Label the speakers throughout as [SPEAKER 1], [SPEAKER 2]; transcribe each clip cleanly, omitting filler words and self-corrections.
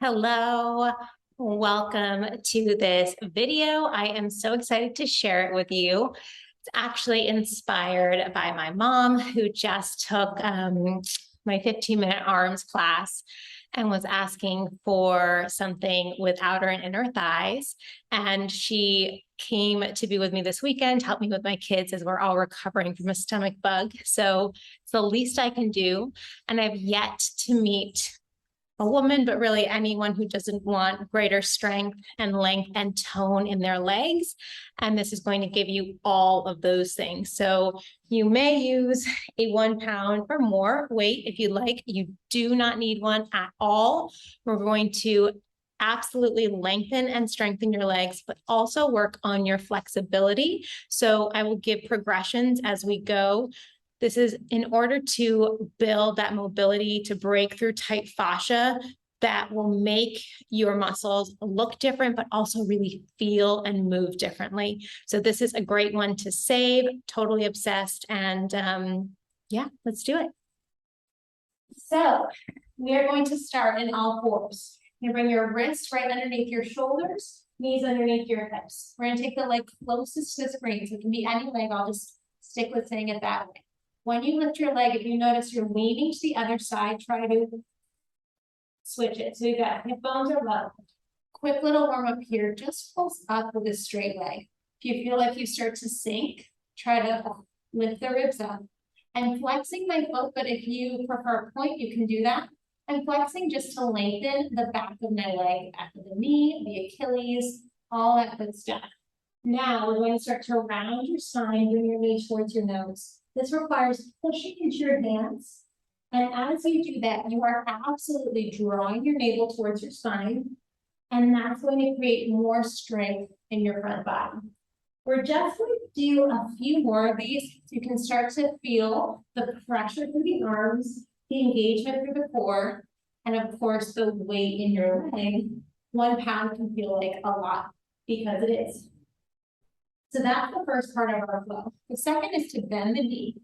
[SPEAKER 1] Hello, welcome to this video. I am so excited to share it with you. It's actually inspired by my mom, who just took my 15-minute arms class and was asking for something with outer and inner thighs. And she came to be with me this weekend, help me with my kids as we're all recovering from a stomach bug. So it's the least I can do. And I've yet to meet a woman, but really anyone who doesn't want greater strength and length and tone in their legs. And this is going to give you all of those things. So you may use a 1 pound or more weight if you'd like. You do not need one at all. We're going to absolutely lengthen and strengthen your legs, but also work on your flexibility. So I will give progressions as we go. This is in order to build that mobility, to break through tight fascia that will make your muscles look different, but also really feel and move differently. So this is a great one to save, totally obsessed. And yeah, let's do it. So we are going to start in all fours. You bring your wrists right underneath your shoulders, knees underneath your hips. We're going to take the leg closest to the screen. So it can be any leg. I'll just stick with saying it that way. When you lift your leg, if you notice you're leaning to the other side, try to switch it. So we've got hip bones are level. Quick little warm up here. Just pulse up with a straight leg. If you feel like you start to sink, try to lift the ribs up. I'm flexing my foot, but if you prefer point, you can do that. I'm flexing just to lengthen the back of my leg, back of the knee, the Achilles, all that good stuff. Now we're going to start to round your spine, bring your knee towards your nose. This requires pushing into your hands. And as you do that, you are absolutely drawing your navel towards your spine. And that's going to create more strength in your front body. We're just going to do a few more of these. You can start to feel the pressure through the arms, the engagement through the core, and of course, the weight in your leg. 1 pound can feel like a lot because it is. So that's the first part of our flow. The second is to bend the knee,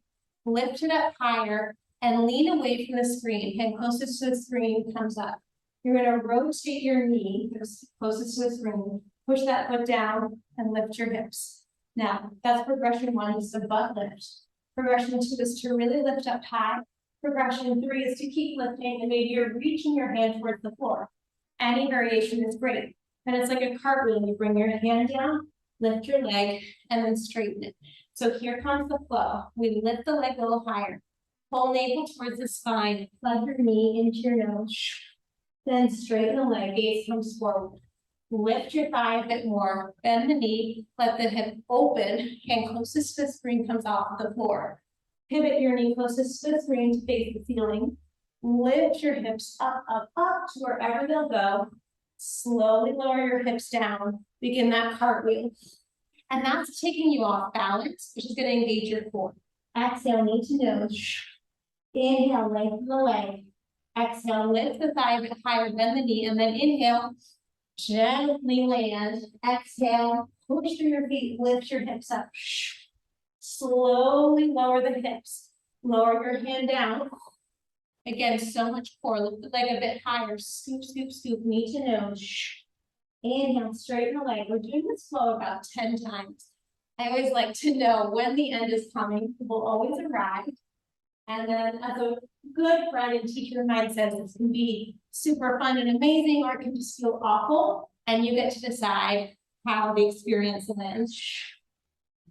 [SPEAKER 1] lift it up higher, and lean away from the screen. Hand closest to the screen comes up. You're going to rotate your knee closest to the screen, push that foot down, and lift your hips. Now, that's progression 1, is the butt lift. Progression 2 is to really lift up high. Progression 3 is to keep lifting, and maybe you're reaching your hand towards the floor. Any variation is great. And it's like a cartwheel. You bring your hand down, lift your leg, and then straighten it. So here comes the flow. We lift the leg a little higher. Pull navel towards the spine. Plug your knee into your nose. Then straighten the leg. Gaze comes forward. Lift your thigh a bit more. Bend the knee. Let the hip open. Hand closest to the screen comes off the floor. Pivot your knee closest to the screen to face the ceiling. Lift your hips up, up, up to wherever they'll go. Slowly lower your hips down. Begin that cartwheel. And that's taking you off balance, which is going to engage your core. Exhale, knee to nose. Inhale, lengthen the leg. Exhale, lift the thigh a bit higher, bend the knee, and then inhale, gently land. Exhale, push through your feet, lift your hips up. Slowly lower the hips. Lower your hand down. Again, so much core. Lift the leg a bit higher. Scoop, scoop, scoop, knee to nose. Inhale, straighten the leg. We're doing this flow about 10 times. I always like to know when the end is coming. It will always arrive. And then as a good friend and teacher of mine says, this can be super fun and amazing, or it can just feel awful. And you get to decide how the experience ends.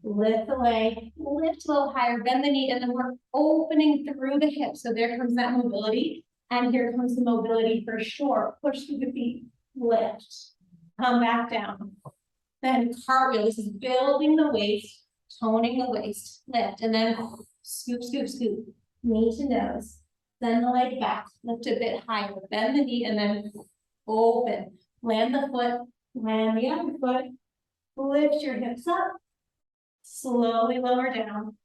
[SPEAKER 1] Lift the leg, lift a little higher, bend the knee, and then we're opening through the hips. So there comes that mobility. And here comes the mobility for sure. Push through the feet, lift. Come back down. Then cartwheel. This is building the waist, toning the waist. Lift, and then scoop, scoop, scoop. Knee to nose. Send the leg back. Lift a bit higher. Bend the knee, and then open. Land the foot. Land the other foot. Lift your hips up. Slowly lower down.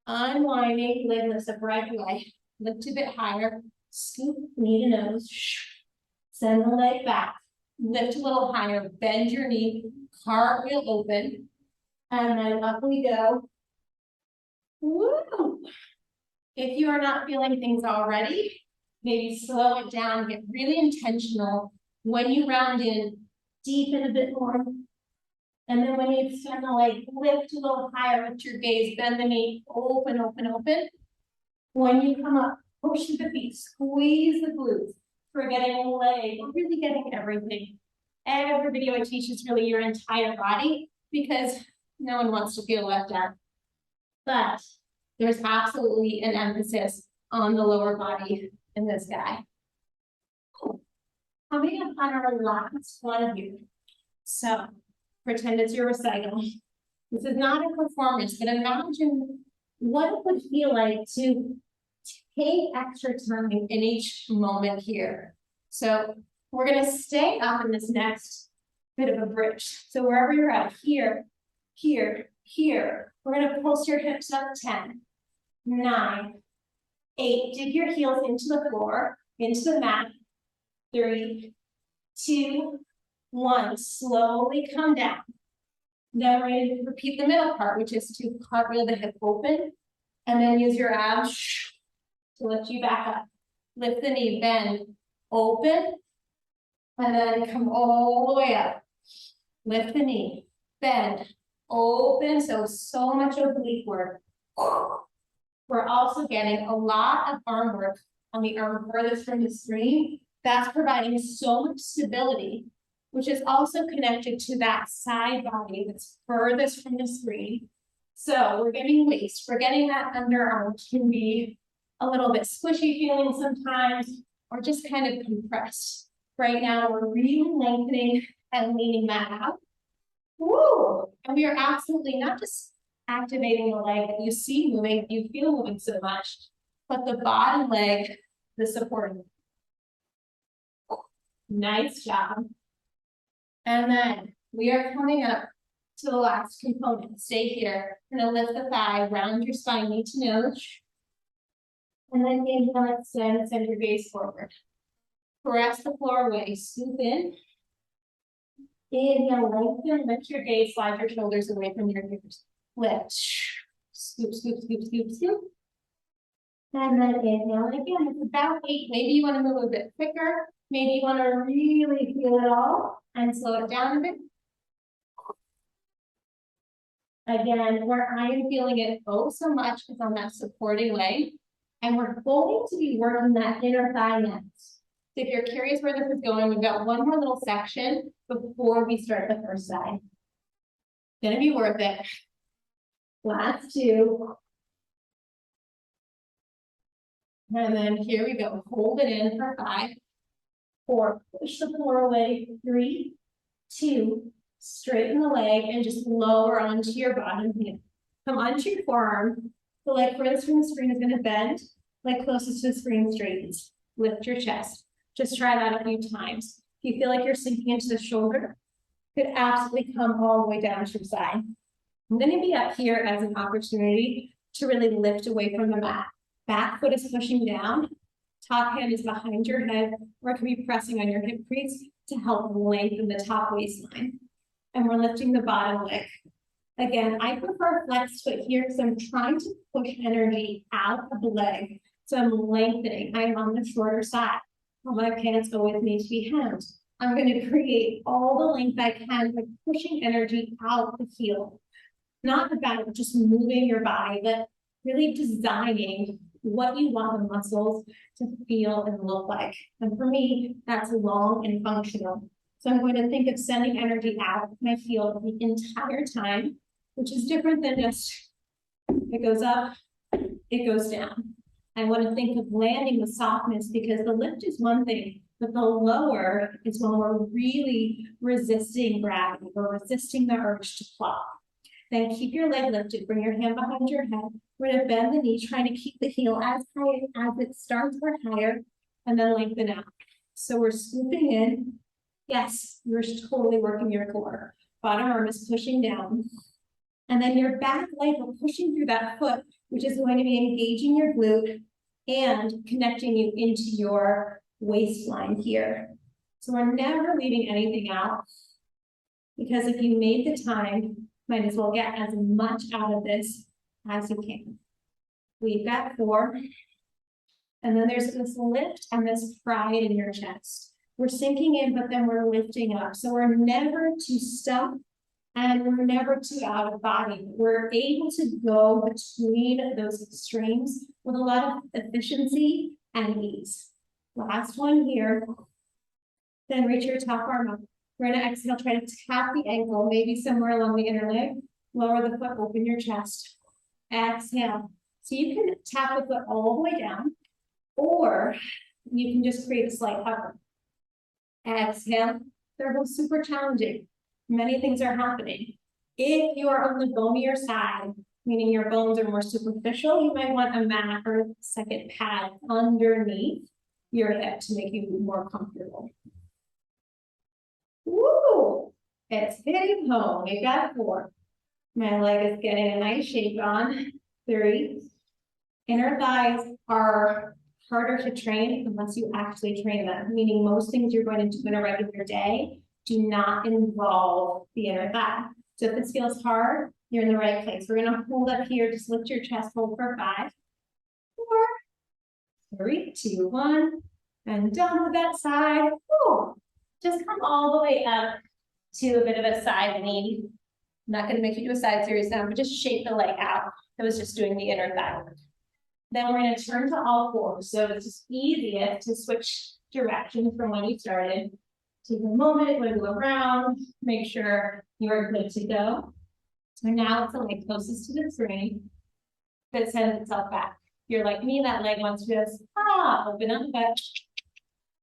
[SPEAKER 1] Unwinding. Leg lifts up right away. Lift a bit higher. Scoop. Knee to nose. Send the leg back. Lift a little higher, bend your knee, cartwheel open, and then up we go. Woo! If you are not feeling things already, maybe slow it down, get really intentional When you round in, deepen a bit more. And then when you extend the leg, lift a little higher, lift your gaze, bend the knee, open, open, open. When you come up, push the feet, squeeze the glutes. Forgetting the leg, we're really getting everything. Every video I teach is really your entire body because no one wants to feel left out. But there's absolutely an emphasis on the lower body in this guy. Coming up on our last one here. So pretend it's your recital. This is not a performance, but imagine what it would feel like to take extra time in each moment here. So we're going to stay up in this next bit of a bridge. So wherever you're at, here, here, here, we're going to pulse your hips up 10, 9, 8, dig your heels into the floor, into the mat, 3, 2, 1, slowly come down. Then we're going to repeat the middle part, which is to cartwheel the hip open, and then use your abs to lift you back up. Lift the knee, bend, open, and then come all the way up. Lift the knee, bend, open, so much oblique work. We're also getting a lot of arm work on the arm furthest from the screen. That's providing so much stability, which is also connected to that side body that's furthest from the screen. So we're getting waist, we're getting that underarm can be a little bit squishy feeling sometimes, or just kind of compressed. Right now, we're really lengthening and leaning that out. Woo! And we are absolutely not just activating the leg that you see moving, you feel moving so much, but the bottom leg, the supporting. Nice job. And then we are coming up to the last component. Stay here. We're going to lift the thigh, round your spine, knee to nose. And then inhale, extend, send your gaze forward. Press the floor away, scoop in. Inhale, lengthen, lift your gaze, slide your shoulders away from your ears. Lift, scoop, scoop, scoop, scoop, scoop. And then inhale, and again, it's about 8. Maybe you want to move a bit quicker. Maybe you want to really feel it all and slow it down a bit. Again, where I am feeling it oh so much is on that supporting leg. And we're going to be working that inner thigh next. So if you're curious where this is going, we've got one more little section before we start the first side. Gonna be worth it. Last 2. And then here we go. Hold it in for 5, 4. Push the floor away. 3, 2. Straighten the leg and just lower onto your bottom heel. Come onto your forearm. The leg furthest from the screen is going to bend. Leg closest to the screen straightens. Lift your chest. Just try that a few times. If you feel like you're sinking into the shoulder, you could absolutely come all the way down to your side. I'm going to be up here as an opportunity to really lift away from the mat. Back foot is pushing down. Top hand is behind your head, or it can be pressing on your hip crease to help lengthen the top waistline. And we're lifting the bottom leg. Again, I prefer flex foot here because I'm trying to push energy out of the leg. So I'm lengthening. I'm on the shorter side. My pants go with me to be hemmed. I'm going to create all the length I can by pushing energy out the heel. Not about just moving your body, but really designing what you want the muscles to feel and look like. And for me, that's long and functional. So I'm going to think of sending energy out of my heel the entire time, which is different than just it goes up, it goes down. I want to think of landing with softness because the lift is one thing, but the lower is when we're really resisting gravity. We're resisting the urge to plop. Then keep your leg lifted, bring your hand behind your head. We're going to bend the knee, trying to keep the heel as high as it starts or higher, and then lengthen out. So we're scooping in. Yes, you're totally working your core. Bottom arm is pushing down. And then your back leg, we're pushing through that foot, which is going to be engaging your glute and connecting you into your waistline here. So we're never leaving anything out because if you made the time, might as well get as much out of this as you can. We've got 4. And then there's this lift and this pride in your chest. We're sinking in, but then we're lifting up. So we're never too stuck and we're never too out of body. We're able to go between those extremes with a lot of efficiency and ease. Last one here. Then reach your top arm up. We're gonna exhale, try to tap the ankle, maybe somewhere along the inner leg. Lower the foot, open your chest. Exhale. So you can tap the foot all the way down, or you can just create a slight hover. Exhale. They're both super challenging. Many things are happening. If you are on the bonier side, meaning your bones are more superficial, you might want a mat or a second pad underneath your hip to make you more comfortable. Woo! It's hitting home. You got 4. My leg is getting a nice shape on. 3. Inner thighs are harder to train unless you actually train them, meaning most things you're going to do in a regular day do not involve the inner thigh. So if this feels hard, you're in the right place. We're going to hold up here. Just lift your chest, hold for 5, 4, 3, 2, 1, and done with that side. Woo. Just come all the way up to a bit of a side lean. I'm not going to make you do a side series now, but just shake the leg out. I was just doing the inner thigh work. Then we're going to turn to all 4. So it's just easiest to switch direction from when you started. Take a moment, wiggle around, make sure you're good to go. So now it's the leg closest to the screen that sends itself back. If you're like me, that leg wants to just open up, but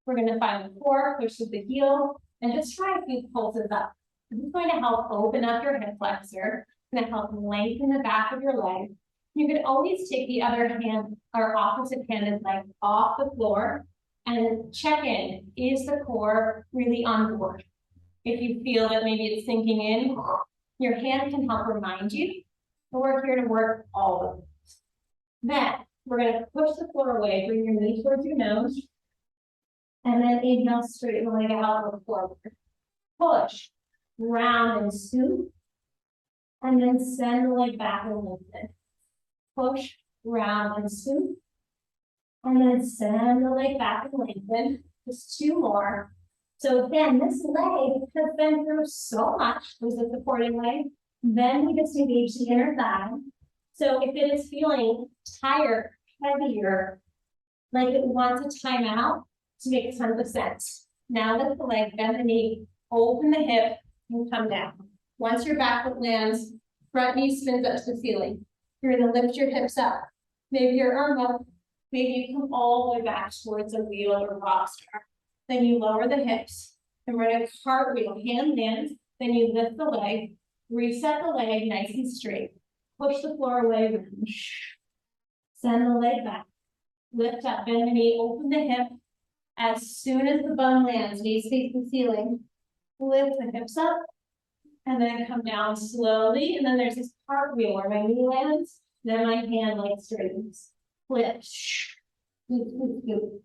[SPEAKER 1] we're going to find the core, push with the heel, and just try a few pulses up. This is going to help open up your hip flexor. It's going to help lengthen the back of your leg. You could always take the other hand or opposite handed leg off the floor and check in. Is the core really on board? If you feel that maybe it's sinking in, your hand can help remind you. But we're here to work all of this. Then we're going to push the floor away, bring your knee towards your nose, and then inhale, straighten the leg out, look forward. Push, round and scoop, and then send the leg back and lengthen. Push, round and scoop, and then send the leg back and lengthen. Just 2 more. So again, this leg has been through so much. There's a supporting leg. Then we just engage the inner thigh. So if it is feeling tired, heavier, like it wants a timeout, to make tons of sense. Now lift the leg, bend the knee, open the hip, and come down. Once your back foot lands, front knee spins up to the ceiling. You're going to lift your hips up. Maybe your arm up. Maybe you come all the way back towards a wheel or rock star. Then you lower the hips. And we're going to cartwheel, hand lands. Then you lift the leg, reset the leg nice and straight. Push the floor away. Send the leg back. Lift up, bend the knee, open the hip. As soon as the bum lands, knees face the ceiling, lift the hips up, and then come down slowly. And then there's this cartwheel where my knee lands, then my hand like straightens. Lift, scoop, scoop, scoop.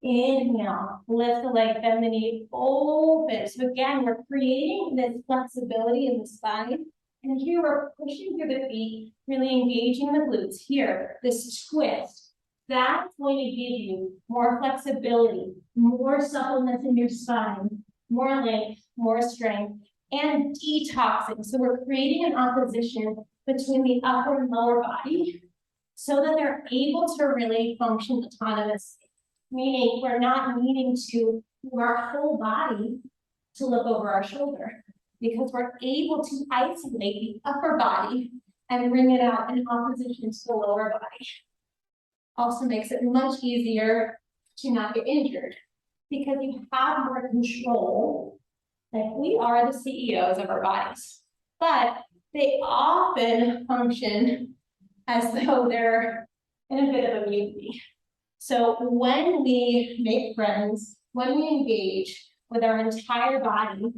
[SPEAKER 1] Inhale, lift the leg, bend the knee, open. So again, we're creating this flexibility in the spine. And here we're pushing through the feet, really engaging the glutes. Here, this twist. That's going to give you more flexibility, more suppleness in your spine, more length, more strength, and detoxing. So we're creating an opposition between the upper and lower body so that they're able to really function autonomously. Meaning we're not needing to move our whole body to look over our shoulder because we're able to isolate the upper body and bring it out in opposition to the lower body. Also makes it much easier to not get injured because you have more control. Like we are the CEOs of our bodies, but they often function as though they're in a bit of immunity. So when we make friends, when we engage with our entire body,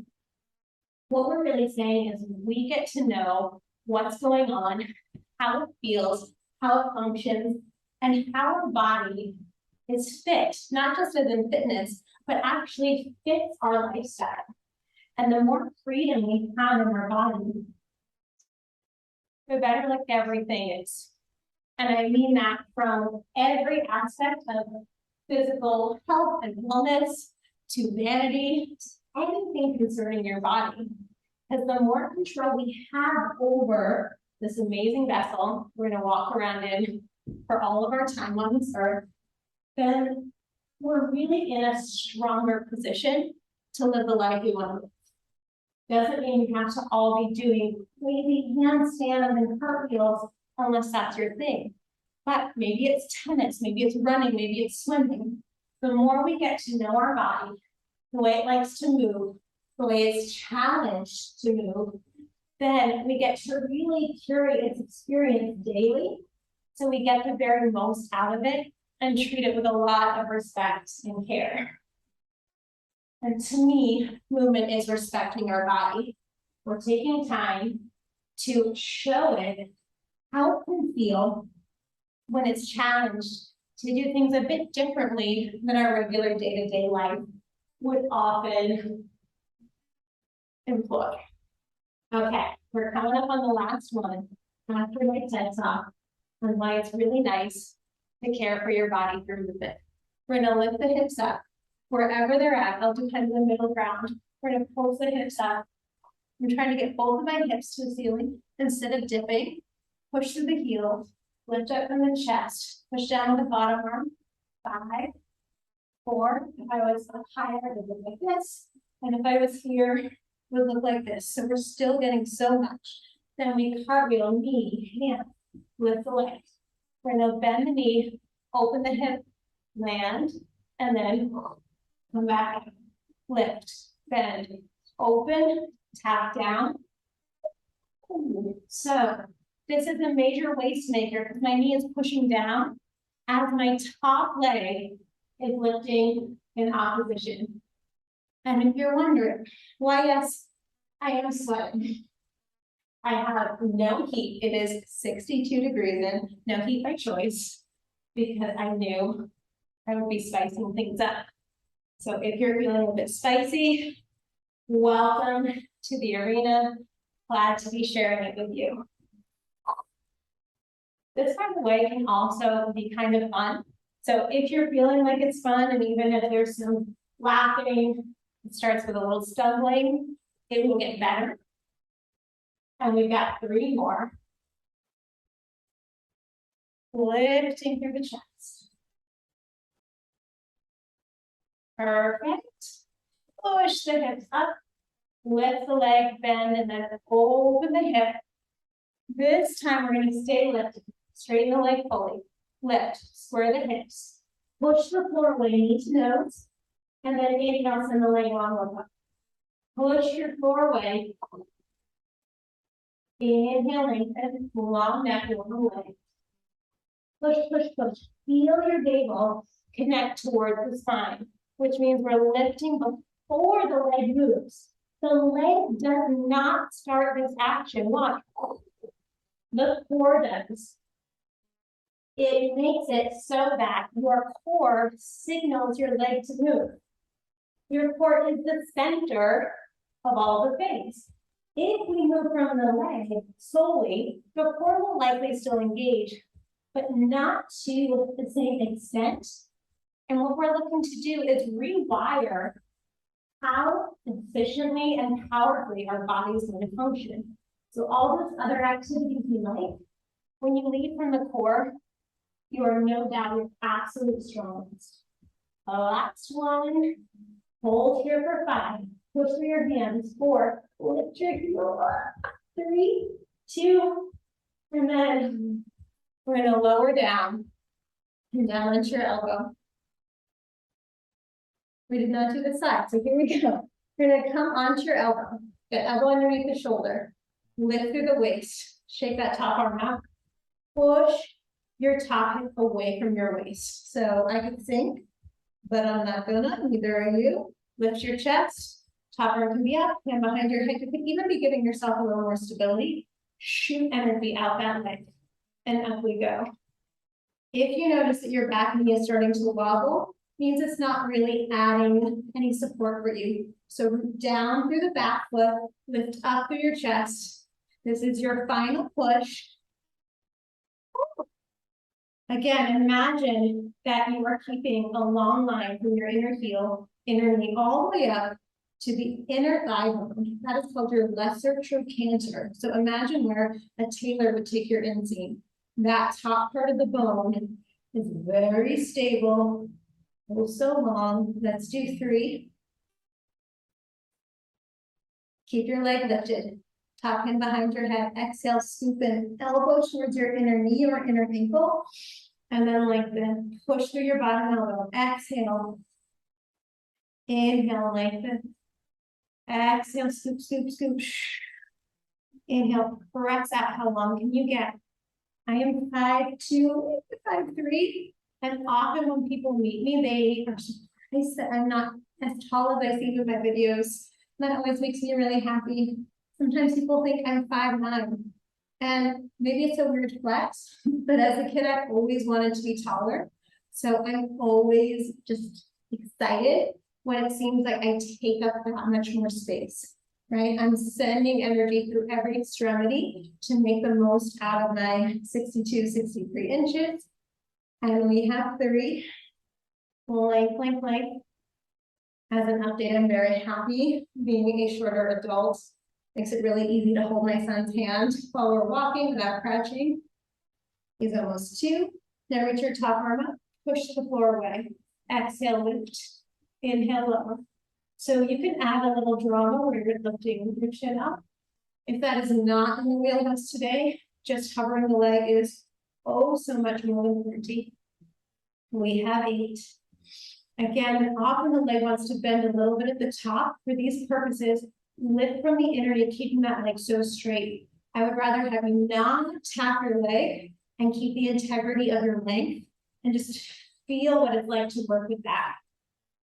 [SPEAKER 1] what we're really saying is we get to know what's going on, how it feels, how it functions, and how our body is fit, not just as in fitness, but actually fits our lifestyle. And the more freedom we have in our body, the better like everything is. And I mean that from every aspect of physical health and wellness to vanity, anything concerning your body. Because the more control we have over this amazing vessel we're going to walk around in for all of our time on this earth, then we're really in a stronger position to live the life we want to live. Doesn't mean you have to all be doing crazy handstands and cartwheels unless that's your thing. But maybe it's tennis, maybe it's running, maybe it's swimming. The more we get to know our body, the way it likes to move, the way it's challenged to move, then we get to really curate its experience daily. So we get the very most out of it and treat it with a lot of respect and care. And to me, movement is respecting our body. We're taking time to show it how it can feel when it's challenged to do things a bit differently than our regular day-to-day life would often employ. Okay, we're coming up on the last one after my TED Talk on why it's really nice to care for your body through movement. We're gonna lift the hips up wherever they're at. I'll do kind of the middle ground. We're gonna pulse the hips up. I'm trying to get both of my hips to the ceiling instead of dipping. Push through the heels, lift up from the chest, push down with the bottom arm. 5, 4. If I was up higher, it would look like this. And if I was here, it would look like this. So we're still getting so much. Then we cartwheel, knee, hand, lift the leg. We're gonna bend the knee, open the hip, land, and then come back, lift, bend, open, tap down. So this is a major waist maker because my knee is pushing down as my top leg is lifting in opposition. And if you're wondering, why, yes, I am sweating. I have no heat. It is 62 degrees in, no heat by choice, because I knew I would be spicing things up. So if you're feeling a bit spicy, welcome to the arena. Glad to be sharing it with you. This, by the way, can also be kind of fun. So if you're feeling like it's fun, and even if there's some laughing, it starts with a little stumbling, it will get better. And we've got 3 more. Lifting through the chest. Perfect. Push the hips up. Lift the leg, bend, and then open the hip. This time we're going to stay lifted. Straighten the leg fully. Lift. Square the hips. Push the floor away, knee to nose. And then inhale, send the leg long over. Push your floor away. Inhale, lengthen, long neck, long leg. Push, push, push. Feel your navel connect towards the spine, which means we're lifting before the leg moves. The leg does not start this action. Watch. The core does. It makes it so that your core signals your leg to move. Your core is the center of all the things. If we move from the leg solely, the core will likely still engage, but not to the same extent. And what we're looking to do is rewire how efficiently and powerfully our body is going to function. So all those other activities you like, when you lead from the core, you are no doubt your absolute strongest. Last one, hold here for 5. Push through your hands. 4, lift your heel up. 3, 2, and then we're going to lower down and down into your elbow. We did not do the side, so here we go. We're going to come onto your elbow. Get elbow underneath the shoulder. Lift through the waist. Shake that top arm out. Push your top hip away from your waist. So I could sink, but I'm not gonna. Neither are you. Lift your chest. Top arm can be up, hand behind your head. You could even be giving yourself a little more stability. Shoot energy out that leg. And up we go. If you notice that your back knee is starting to wobble, means it's not really adding any support for you. So down through the back foot, lift up through your chest. This is your final push. Again, imagine that you are keeping a long line from your inner heel inner knee all the way up to the inner thigh bone. That is called your lesser trochanter. So imagine where a tailor would take your inseam. That top part of the bone is very stable, oh so long. Let's do 3. Keep your leg lifted. Top hand behind your head. Exhale, scoop in, elbow towards your inner knee or inner ankle. And then lengthen. Push through your bottom elbow. Exhale. Inhale, lengthen. Exhale, scoop, scoop, scoop. Inhale, press out. How long can you get? I am 5'2", 5'3", and often when people meet me, they are surprised that I'm not as tall as I see in my videos. That always makes me really happy. Sometimes people think I'm 5'9", and maybe it's a weird flex, but as a kid, I always wanted to be taller. So I'm always just excited when it seems like I take up that much more space, right? I'm sending energy through every extremity to make the most out of my 62, 63 inches. And we have 3. Length, length, length. As an update, I'm very happy being a shorter adult. Makes it really easy to hold my son's hand while we're walking without crouching. He's almost 2. Now reach your top arm up, push the floor away. Exhale, lift. Inhale, lower. So you can add a little drama where you're lifting your chin up. If that is not in the wheelhouse today, just hovering the leg is oh so much more than plenty. We have 8. Again, often the leg wants to bend a little bit at the top. For these purposes, lift from the inner knee, keeping that leg so straight. I would rather have you not tap your leg and keep the integrity of your length and just feel what it's like to work with that.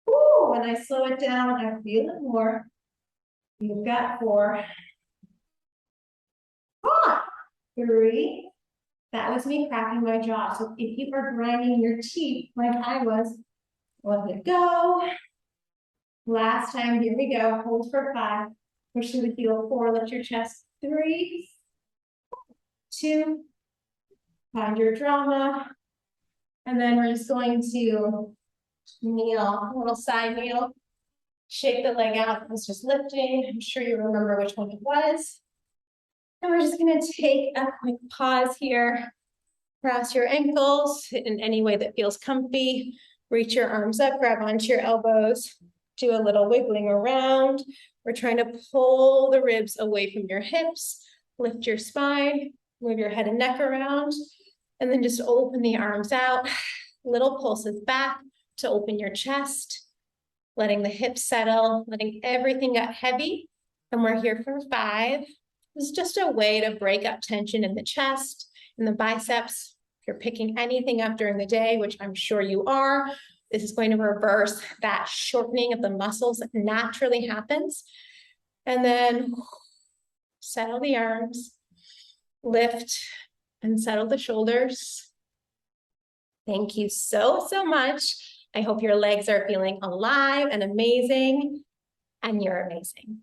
[SPEAKER 1] Ooh, when I slow it down, I feel it more. You've got 4. 3. That was me cracking my jaw. So if you are grinding your teeth like I was, let it go. Last time, here we go. Hold for 5. Push through the heel. 4, lift your chest. 3, 2, find your drama. And then we're just going to kneel, a little side kneel. Shake the leg out. It was just lifting. I'm sure you remember which one it was. And we're just going to take a quick pause here. Cross your ankles in any way that feels comfy. Reach your arms up, grab onto your elbows. Do a little wiggling around. We're trying to pull the ribs away from your hips. Lift your spine. Move your head and neck around. And then just open the arms out. Little pulses back to open your chest. Letting the hips settle. Letting everything get heavy. And we're here for 5. This is just a way to break up tension in the chest, in the biceps. If you're picking anything up during the day, which I'm sure you are, this is going to reverse that shortening of the muscles that naturally happens. And then settle the arms, lift and settle the shoulders. Thank you so, so much. I hope your legs are feeling alive and amazing, and you're amazing.